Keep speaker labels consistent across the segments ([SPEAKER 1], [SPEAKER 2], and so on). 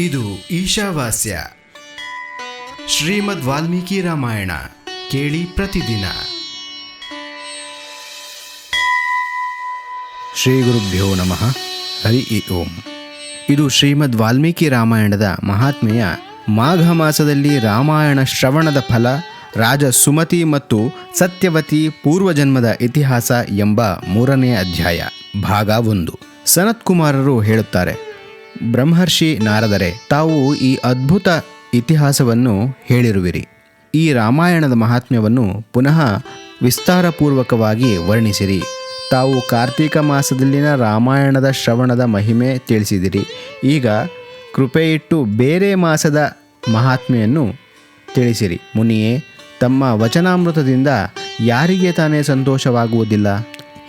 [SPEAKER 1] ಇದು ಈಶಾವಾಸ್ಯ ಶ್ರೀಮದ್ ವಾಲ್ಮೀಕಿ ರಾಮಾಯಣ ಕೇಳಿ ಪ್ರತಿದಿನ. ಶ್ರೀ ಗುರುಭ್ಯೋ ನಮಃ. ಹರಿ ಓಂ. ಇದು ಶ್ರೀಮದ್ ವಾಲ್ಮೀಕಿ ರಾಮಾಯಣದ ಮಹಾತ್ಮೆಯ ಮಾಘ ಮಾಸದಲ್ಲಿ ರಾಮಾಯಣ ಶ್ರವಣದ ಫಲ, ರಾಜ ಸುಮತಿ ಮತ್ತು ಸತ್ಯವತಿ ಪೂರ್ವಜನ್ಮದ ಇತಿಹಾಸ ಎಂಬ 3ನೇ ಅಧ್ಯಾಯ, ಭಾಗ 1. ಸನತ್ಕುಮಾರರು ಹೇಳುತ್ತಾರೆ, ಬ್ರಹ್ಮರ್ಷಿ ನಾರದರೆ, ತಾವು ಈ ಅದ್ಭುತ ಇತಿಹಾಸವನ್ನು ಹೇಳಿರುವಿರಿ. ಈ ರಾಮಾಯಣದ ಮಹಾತ್ಮ್ಯವನ್ನು ಪುನಃ ವಿಸ್ತಾರಪೂರ್ವಕವಾಗಿ ವರ್ಣಿಸಿರಿ. ತಾವು ಕಾರ್ತೀಕ ಮಾಸದಲ್ಲಿನ ರಾಮಾಯಣದ ಶ್ರವಣದ ಮಹಿಮೆ ತಿಳಿಸಿದಿರಿ. ಈಗ ಕೃಪೆಯಿಟ್ಟು ಬೇರೆ ಮಾಸದ ಮಹಾತ್ಮೆಯನ್ನು ತಿಳಿಸಿರಿ. ಮುನಿಯೇ, ತಮ್ಮ ವಚನಾಮೃತದಿಂದ ಯಾರಿಗೆ ತಾನೇ ಸಂತೋಷವಾಗುವುದಿಲ್ಲ?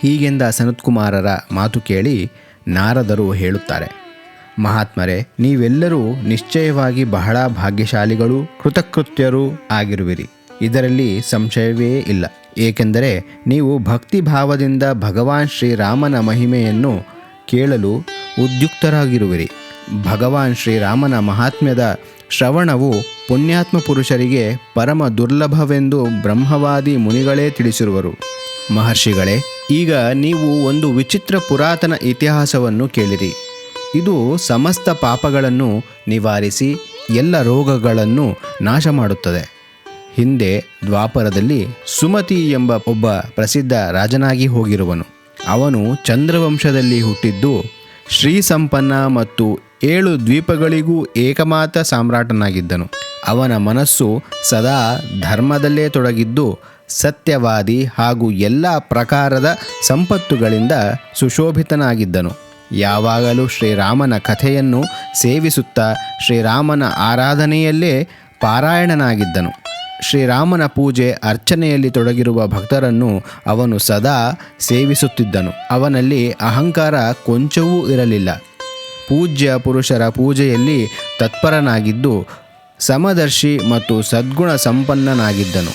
[SPEAKER 1] ಹೀಗೆಂದ ಸನತ್ಕುಮಾರರ ಮಾತು ಕೇಳಿ ನಾರದರು ಹೇಳುತ್ತಾರೆ, ಮಹಾತ್ಮರೇ, ನೀವೆಲ್ಲರೂ ನಿಶ್ಚಯವಾಗಿ ಬಹಳ ಭಾಗ್ಯಶಾಲಿಗಳು, ಕೃತಕೃತ್ಯರೂ ಆಗಿರುವಿರಿ. ಇದರಲ್ಲಿ ಸಂಶಯವೇ ಇಲ್ಲ. ಏಕೆಂದರೆ ನೀವು ಭಕ್ತಿಭಾವದಿಂದ ಭಗವಾನ್ ಶ್ರೀರಾಮನ ಮಹಿಮೆಯನ್ನು ಕೇಳಲು ಉದ್ಯುಕ್ತರಾಗಿರುವಿರಿ. ಭಗವಾನ್ ಶ್ರೀರಾಮನ ಮಹಾತ್ಮ್ಯದ ಶ್ರವಣವು ಪುಣ್ಯಾತ್ಮ ಪುರುಷರಿಗೆ ಪರಮ ದುರ್ಲಭವೆಂದು ಬ್ರಹ್ಮವಾದಿ ಮುನಿಗಳೇ ತಿಳಿಸಿರುವರು. ಮಹರ್ಷಿಗಳೇ, ಈಗ ನೀವು ಒಂದು ವಿಚಿತ್ರ ಪುರಾತನ ಇತಿಹಾಸವನ್ನು ಕೇಳಿರಿ. ಇದು ಸಮಸ್ತ ಪಾಪಗಳನ್ನು ನಿವಾರಿಸಿ ಎಲ್ಲ ರೋಗಗಳನ್ನು ನಾಶ ಮಾಡುತ್ತದೆ. ಹಿಂದೆ ದ್ವಾಪರದಲ್ಲಿ ಸುಮತಿ ಎಂಬ ಒಬ್ಬ ಪ್ರಸಿದ್ಧ ರಾಜನಾಗಿ ಹೋಗಿರುವನು. ಅವನು ಚಂದ್ರವಂಶದಲ್ಲಿ ಹುಟ್ಟಿದ್ದು ಶ್ರೀ ಸಂಪನ್ನ ಮತ್ತು 7 ದ್ವೀಪಗಳಿಗೂ ಏಕಮಾತ ಸಾಮ್ರಾಟನಾಗಿದ್ದನು. ಅವನ ಮನಸ್ಸು ಸದಾ ಧರ್ಮದಲ್ಲೇ ತೊಡಗಿದ್ದು ಸತ್ಯವಾದಿ ಹಾಗೂ ಎಲ್ಲ ಪ್ರಕಾರದ ಸಂಪತ್ತುಗಳಿಂದ ಸುಶೋಭಿತನಾಗಿದ್ದನು. ಯಾವಾಗಲೂ ಶ್ರೀರಾಮನ ಕಥೆಯನ್ನು ಸೇವಿಸುತ್ತಾ ಶ್ರೀರಾಮನ ಆರಾಧನೆಯಲ್ಲೇ ಪಾರಾಯಣನಾಗಿದ್ದನು. ಶ್ರೀರಾಮನ ಪೂಜೆ ಅರ್ಚನೆಯಲ್ಲಿ ತೊಡಗಿರುವ ಭಕ್ತರನ್ನು ಅವನು ಸದಾ ಸೇವಿಸುತ್ತಿದ್ದನು. ಅವನಲ್ಲಿ ಅಹಂಕಾರ ಕೊಂಚವೂ ಇರಲಿಲ್ಲ. ಪೂಜ್ಯ ಪುರುಷರ ಪೂಜೆಯಲ್ಲಿ ತತ್ಪರನಾಗಿದ್ದು ಸಮದರ್ಶಿ ಮತ್ತು ಸದ್ಗುಣ ಸಂಪನ್ನನಾಗಿದ್ದನು.